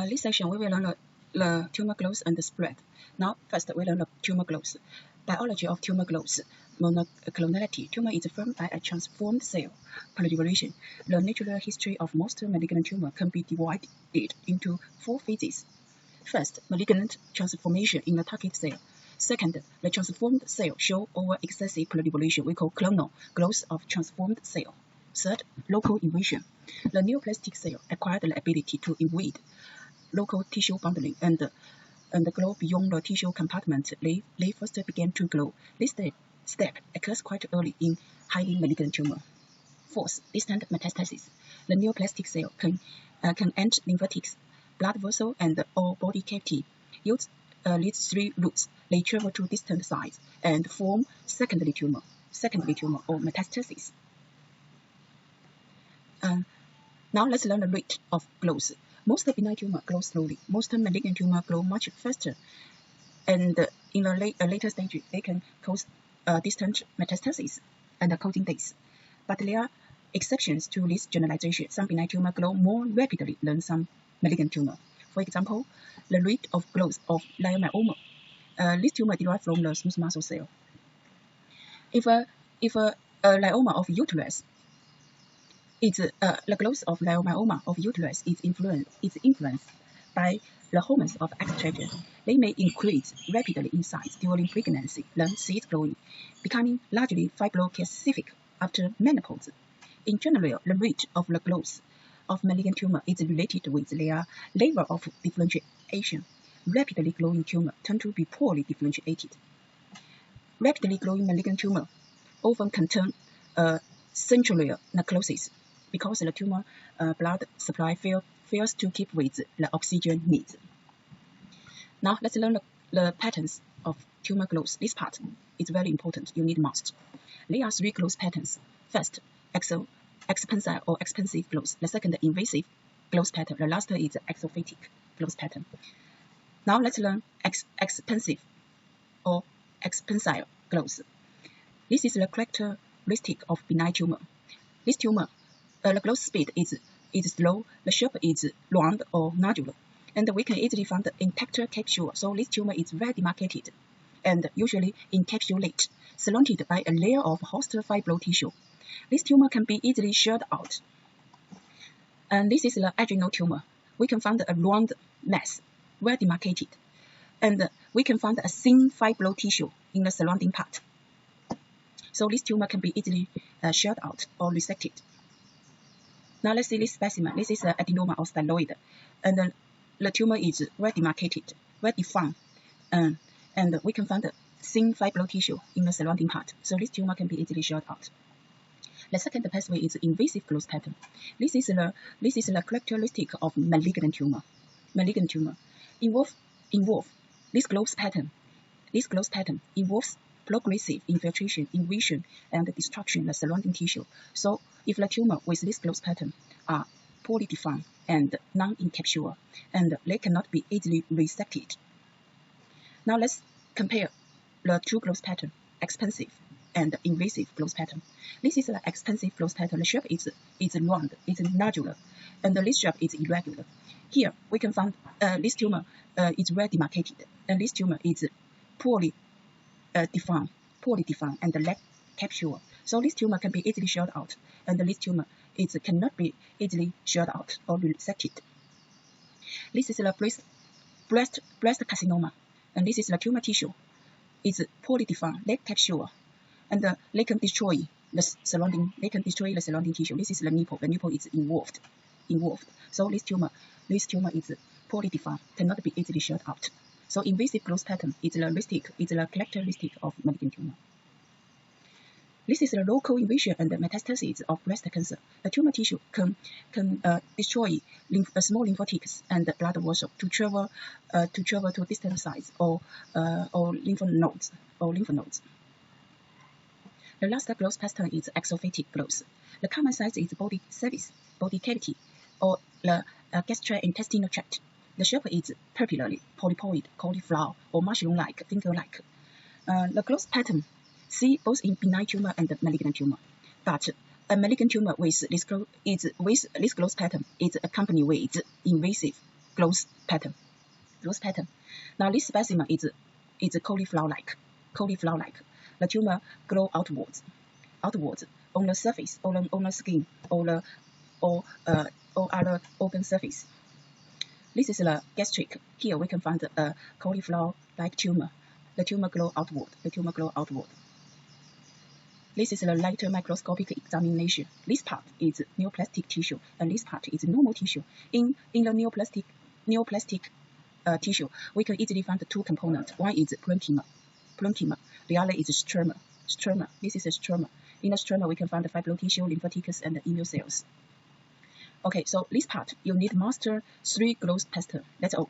This section we will learn the tumor growth and the spread. Now, first we learn the tumor growth. Biology of tumor growth. Monoclonality. Tumor is formed by a transformed cell proliferation. The natural history of most malignant tumor can be divided into 4 phases. First, malignant transformation in the target cell. Second, the transformed cell show over excessive proliferation we call clonal growth of transformed cell. Third, local invasion. The neoplastic cell acquired the ability to invade local tissue boundary and grow beyond the tissue compartment. They first began to grow. This step occurs quite early in highly malignant tumor. Fourth, distant metastasis. The neoplastic cell can enter lymphatics, blood vessel, and or body cavity. Use these 3 routes. They travel to distant sites and form secondary tumor or metastasis. Now let's learn the rate of growth. Most benign tumor grow slowly. Most malignant tumor grow much faster. And in a later stage, they can cause distant metastasis and causing death. But there are exceptions to this generalization. Some benign tumor grow more rapidly than some malignant tumor. For example, the rate of growth of leiomyoma. This tumor derived from the smooth muscle cell. If a leioma of uterus the growth of leiomyoma of uterus is influenced by the hormones of estrogen. They may increase rapidly in size during pregnancy, then cease growing, becoming largely fibrocalcific after menopause. In general, the rate of the growth of malignant tumor is related with their level of differentiation. Rapidly growing tumor tend to be poorly differentiated. Rapidly growing malignant tumor often contain central necrosis, because the tumor blood supply fails to keep with the oxygen needs. Now let's learn the patterns of tumor growth. This part is very important. You need must. There are 3 growth patterns. First, expansile or expansive growth. The second, invasive growth pattern. The last is exophatic growth pattern. Now let's learn expansive or expansile growth. This is the characteristic of benign tumor. This tumor, the growth speed is slow, the shape is round or nodular, and we can easily find the intact capsule. So this tumor is very demarcated and usually encapsulate, surrounded by a layer of host fibro tissue. This tumor can be easily sheared out. And this is the adrenal tumor. We can find a round mass, well demarcated, and we can find a thin fibro tissue in the surrounding part. So this tumor can be easily sheared out or resected. Now let's see this specimen. This is an adenoma or styloid, and the tumor is well demarcated, well defined, and we can find a thin fibro tissue in the surrounding part. So this tumor can be easily sheared out. The second pathway is invasive growth pattern. This is the characteristic of malignant tumor. Malignant tumor involve this growth pattern. This growth pattern involves progressive infiltration, invasion, and destruction of the surrounding tissue. So if the tumor with this growth pattern are poorly defined and non-encapsulated, and they cannot be easily resected. Now let's compare the 2 growth patterns, expansive and invasive growth pattern. This is the expansive growth pattern. The shape is round, it's nodular, and this shape is irregular. Here we can find this tumor is well demarcated, and this tumor is poorly defined and lack capsule. So this tumor can be easily sheared out, and this tumor cannot be easily sheared out or resected. This is the breast carcinoma, and this is the tumor tissue. It's poorly defined, lack capsule, and they can destroy the surrounding. They can destroy the surrounding tissue. This is the nipple. The nipple is involved. So this tumor is poorly defined, cannot be easily sheared out. So invasive growth pattern is the characteristic of malignant tumor. This is the local invasion and the metastasis of breast cancer. The tumor tissue can destroy small lymphatics and blood vessels to travel to distant sites or lymph nodes. The last growth pattern is exophatic growth. The common size is body cervix, body cavity, or the gastrointestinal tract. The shape is papillary, polypoid, cauliflower, or mushroom-like, finger-like. The growth pattern see both in benign tumor and malignant tumor, but a malignant tumor with this growth pattern is accompanied with invasive growth pattern. Now this specimen is cauliflower-like. The tumor grow outwards on the surface, on the skin, or other organ surface. This is the gastric. Here we can find a cauliflower-like tumor. The tumor grow outward. This is the later microscopic examination. This part is neoplastic tissue, and this part is normal tissue. In the neoplastic tissue, we can easily find the two components. One is parenchyma. The other is stroma. This is a stroma. In the stroma, we can find the fibrotic tissue, lymphaticus, and the immune cells. Okay, so this part, you need master 3 growth pattern. That's all.